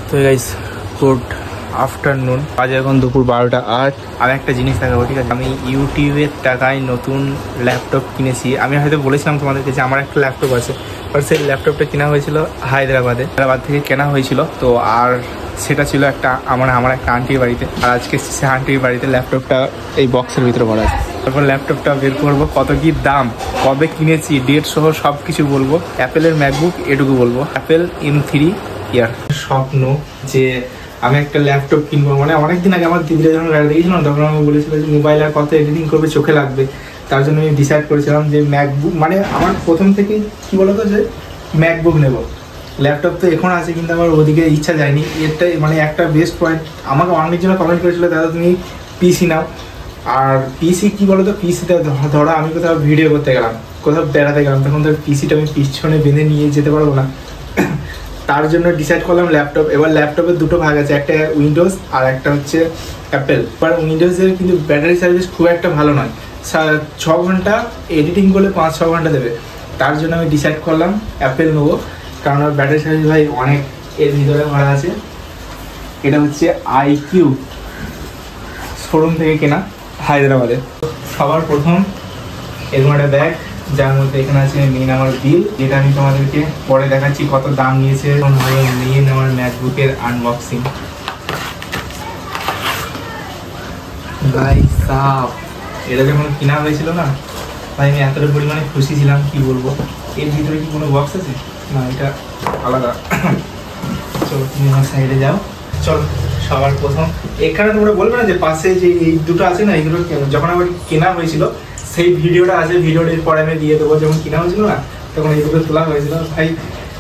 তো guys good afternoon, আজ এখন দুপুর 12টা। আর একটা জিনিস দেখাবো, ঠিক আছে? আমি ইউটিউবের টাকায় নতুন ল্যাপটপ কিনেছি। আমি হয়তো বলেছিলাম তোমাদেরকে যে আমার একটা ল্যাপটপ আছে, বাট সেই ল্যাপটপটা কেনা হয়েছিল হায়দ্রাবাদ থেকে কেনা হয়েছিল। তো আর সেটা ছিল আমার একটা আন্টির বাড়িতে। আর আজকে সে আন্টির বাড়িতে ল্যাপটপটা এই বক্সের ভিতরে ভরা আছে। তারপর ল্যাপটপটা বের করবো, কত কি দাম, কবে কিনেছি, ডেট সহ সব কিছু বলবো। অ্যাপেলের ম্যাকবুক এটুকু বলবো। অ্যাপেল M3 ইয়ার স্বপ্ন যে আমি একটা ল্যাপটপ কিনবো। মানে অনেকদিন আগে আমার দিদিরা যখন গাড়ি দেখেছিলাম তখন আমি বলেছিল যে মোবাইল আর কত এডিটিং করবে, চোখে লাগবে। তার জন্য আমি ডিসাইড করেছিলাম যে ম্যাকবুক, মানে আমার প্রথম থেকেই কী বলতো যে ম্যাকবুক নেব। ল্যাপটপ তো এখন আছে, কিন্তু আমার ওদিকে ইচ্ছা যায়নি। এরটাই মানে একটা বেস্ট পয়েন্ট। আমাকে অনেকজন কমেন্ট করেছিল দাদা তুমি পিসি নাও। আর পিসি কী বলো তো, পিসিটা ধরো আমি কোথাও ভিডিও করতে গেলাম, কোথাও বেড়াতে গেলাম, তখন তো পিসিটা আমি পিছনে বেঁধে নিয়ে যেতে পারবো না। তার জন্য ডিসাইড করলাম ল্যাপটপ। এবার ল্যাপটপের দুটো ভাগ আছে, একটা উইন্ডোজ আর একটা হচ্ছে অ্যাপেল। বাট উইন্ডোজের কিন্তু ব্যাটারি সার্ভিস খুব একটা ভালো নয়। 6 ঘন্টা এডিটিং করলে 5-6 ঘন্টা দেবে। তার জন্য আমি ডিসাইড করলাম অ্যাপেল নেবো, কারণ আমার ব্যাটারি সার্ভিস ভাই অনেক এর ভিতরে ভরা আছে। এটা হচ্ছে IQ শোরুম থেকে কেনা হায়দ্রাবাদে। সবার প্রথম এরকম একটা ব্যাগ, যার মধ্যে এখানে আছে মেন আমার বিল, যেটা আমি তোমাদেরকে পরে দেখাচ্ছি কত দাম নিয়েছে। মেন আমার ম্যাকবুকের আনবক্সিং। ভাই সাপ, এটা যখন কেনা হয়েছিল না ভাই, আমি এতটা পরিমাণে খুশি ছিলাম কি বলবো। এর ভিতরে কি কোনো বক্স আছে? না, এটা আলাদা। চলো তুমি আমার সাইডে যাও। চলো সবার প্রথম এখানে তোমরা বলবে না যে পাশে যে এই দুটো আছে না, এইগুলো যখন আমার কেনা হয়েছিল সেই ভিডিওটা আছে, ভিডিওটার পরে আমি দিয়ে দেবো। যখন কেনা হয়েছিল না তখন এই দুটো তোলা হয়েছিল ভাই,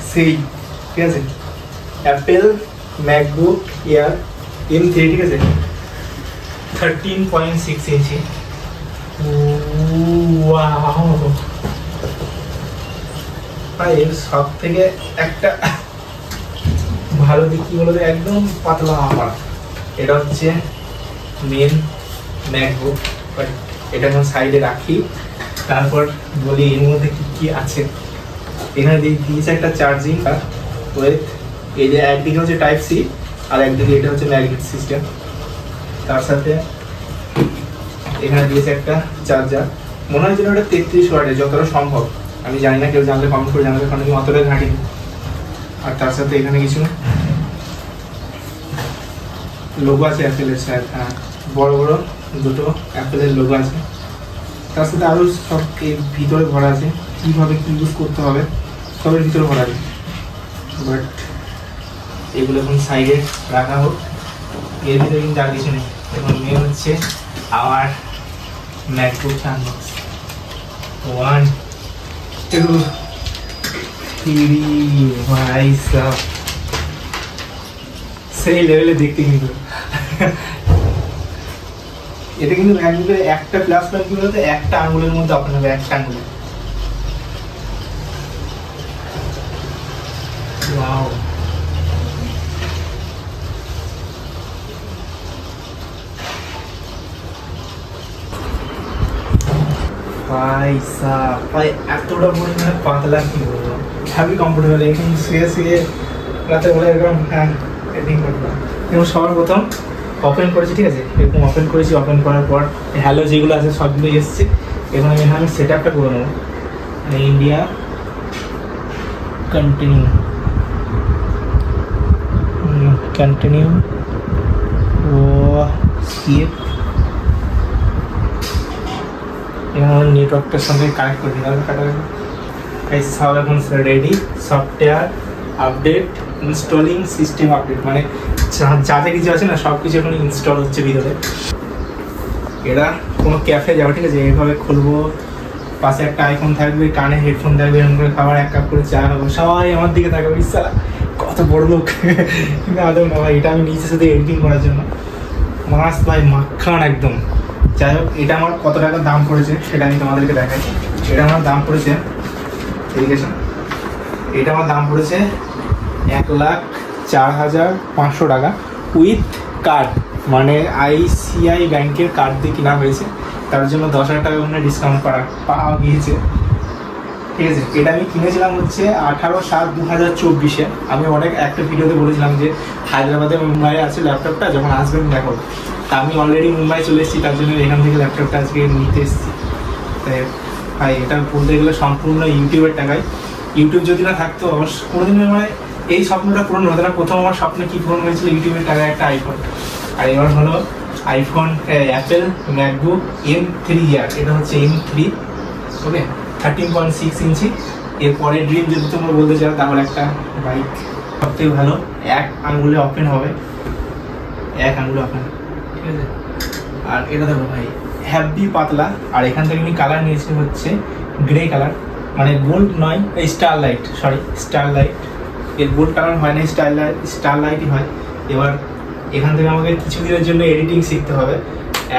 সেই ঠিক আছে। অ্যাপেল ম্যাকবুক এয়ার M3, ঠিক আছে, 13.6 ইঞ্চি। ভাই এর সব থেকে একটা ভালো দিক কি বলতো, একদম পাতলা আমার। এটা হচ্ছে মেন ম্যাকবুক, বাট এটা এখন সাইডে রাখি। তারপর বলি এর মধ্যে কি কি আছে। এখানে দিয়েছে একটা চার্জিং উইথ, এই যে একদিকে হচ্ছে Type-C আর একদিকে এটা হচ্ছে ম্যাগনেট সিস্টেম। তার সাথে এখানে দিয়েছে একটা চার্জার, মনে হয় যেন ওটা 33 ওয়াটের, যতটা সম্ভব। আমি জানি না, কেউ জানলে কমেন্ট করে জানাবে, কারণ আমি অতটা ঘাঁটিনি। আর তার সাথে এখানে কিছু লোগো আছে অ্যাপেলের, হ্যাঁ বড় বড় দুটো অ্যাপেলের লোগো আছে। তার সাথে আরও সব এর ভিতরে ভরা আছে, কীভাবে কী ইউজ করতে হবে সবের ভিতরে ভরা আছে। বাট এগুলো এখন সাইডে রাখা হোক, এর ভিতরে কিন্তু আর কিছু নেই। এখন মেন হচ্ছে আমার ম্যাকবুক আনবক্স। 1 2 3 ভাই সাব, সেই লেভেলে দেখতে কিন্তু। এটা কিন্তু ম্যাকবুকের একটা প্লাস পয়েন্ট কি বলতে, একটা আঙুলের মধ্যে ওপেন হবে, একটা আঙুলে। ওয়াও, ভাই সাব, ভাই এতটা পরিমাণে পাতলা কি বলবো, হ্যাভি কমফোর্টেবল। এখন শুয়ে শুয়ে রাতে বলে এরকম হ্যাঁ এডিটিং করবো। এবং সবার প্রথম ওপেন করেছি, ঠিক আছে, এরকম ওপেন করেছি। ওপেন করার পর হ্যালো যেগুলো আছে সবগুলোই এসছে। এখন আমি সেট আপটা করে নেবো। ইন্ডিয়া কন্টিনিউ ও স্কিপ। এখানে আমার নেটওয়ার্কটার সঙ্গে কানেক্ট করে দিলাম। সব এখন ready. Software update, installing system update, মানে যাতে কিছু আছে না সব কিছু এখন ইনস্টল হচ্ছে ভিতরে। এরা কোনো ক্যাফে যাবো, ঠিক আছে, এইভাবে খুলবো, পাশে একটা আইফোন থাকবে, কানে হেডফোন থাকবে, এরকম করে খাবার 1 কাপ করে চা খাবো, সবাই আমার দিকে থাকবে। ইসালা কত বড় লোক, কিন্তু আদৌ না ভাই, এটা আমি নিজের সাথে এডিটিং করার জন্য। মাস ভাই মাখান একদম। যাই হোক, এটা আমার কত টাকা দাম পড়েছে সেটা আমি তোমাদেরকে দেখাই। এটা আমার দাম পড়েছে, এডুকেশন, এটা আমার দাম পড়েছে 1,04,500 টাকা উইথ কার্ড, মানে ICI ব্যাংকের কার্ড দিয়ে কেনা হয়েছে। তার জন্য 10,000 টাকা ডিসকাউন্ট পাওয়া গিয়েছে। ঠিক আছে। এটা আমি কিনেছিলাম হচ্ছে 18/7/2024। আমি অনেক একটা ভিডিওতে বলেছিলাম যে হায়দ্রাবাদে মুম্বাইয়ে আছে ল্যাপটপটা, যখন আসবেন দেখো। তা আমি অলরেডি মুম্বাই চলে এসেছি, তার জন্য এখান থেকে ল্যাপটপটা আজকে নিতে এসেছি। তাই ভাই এটা বলতে গেলে সম্পূর্ণ ইউটিউবের টাকায়। ইউটিউব যদি না থাকতো অবশ্য কোনোদিন মানে এই স্বপ্নটা পূরণ হতো না। প্রথম আমার স্বপ্ন কী পূরণ হয়েছিল, ইউটিউবের টাকায় একটা আইফোন। আর এবার হলো আইফোন অ্যাপেল ম্যাকবুক M3 এটা হচ্ছে M3, ওকে, 13.6 ইঞ্চি। এরপরে ড্রিম যদি তোমরা বলতে চাও তাহলে একটা বাইক। সবথেকে ভালো এক আঙুলে ওপেন হবে, এক আঙুলে ওপেন, ঠিক আছে। আর এটা দেখো ভাই হ্যাভি পাতলা। আর এখান থেকে আমি কালার নিয়েছি হচ্ছে গ্রে কালার, মানে গোল্ড নয়, স্টারলাইট, সরি স্টারলাইট। এর গোল্ড কালার হয় না, স্টারলাইটই হয়। এবার এখান থেকে আমাকে কিছু দিনের জন্য এডিটিং শিখতে হবে।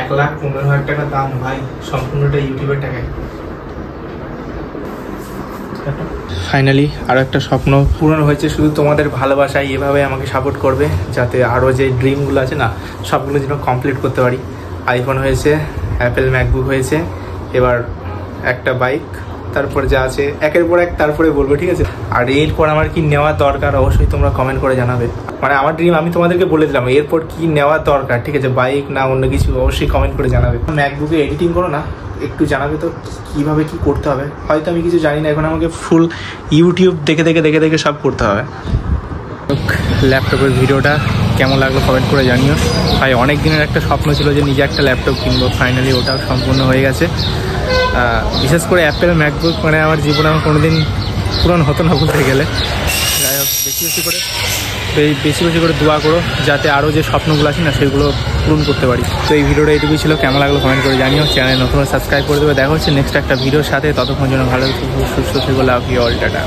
1,15,000 টাকা দাম ভাই, সম্পূর্ণটা ইউটিউবের টাকায়। ফাইনালি আরও একটা স্বপ্ন পূরণ হয়েছে, শুধু তোমাদের ভালোবাসায় এভাবে আমাকে সাপোর্ট করবে, যাতে আরও যে ড্রিমগুলো আছে না সবগুলো যেন কমপ্লিট করতে পারি। আইফোন হয়েছে, অ্যাপেল ম্যাকবুক হয়েছে, এবার একটা বাইক, তারপর যা আছে একের পর এক তারপরে বলবো, ঠিক আছে। আর এরপর আমার কি নেওয়া দরকার অবশ্যই তোমরা কমেন্ট করে জানাবে। মানে আমার ড্রিম আমি তোমাদেরকে বলে দিলাম, এরপর কি নেওয়া দরকার, ঠিক আছে, বাইক না অন্য কিছু, অবশ্যই কমেন্ট করে জানাবে। ম্যাকবুকে এডিটিং করো না, একটু জানাবে তো কীভাবে কি করতে হবে। হয়তো আমি কিছু জানি না, এখন আমাকে ফুল ইউটিউব দেখে দেখে দেখে দেখে সব করতে হবে। ল্যাপটপের ভিডিওটা কেমন লাগলো কমেন্ট করে জানিও ভাই। অনেক দিনের একটা স্বপ্ন ছিল যে নিজে একটা ল্যাপটপ কিনবো, ফাইনালি ওটাও সম্পূর্ণ হয়ে গেছে। বিশেষ করে অ্যাপেল ম্যাকবুক মানে আমার জীবনে আমার কোনোদিন পূরণ হতো না বলতে গেলে। যাই হোক, বেশি বেশি করে দোয়া করো যাতে আরও যে স্বপ্নগুলো আছে না সেগুলো পূরণ করতে পারি। তো এই ভিডিওটা এইটুকুই ছিল, কেমন লাগলো কমেন্ট করে জানিও। চ্যানেল নতুন সাবস্ক্রাইব করে দেবে। দেখা হচ্ছে নেক্সট একটা ভিডিওর সাথে, ততক্ষণ জন্য ভালো সুস্থ থেকো, লাভ ইউ অল, টাটা।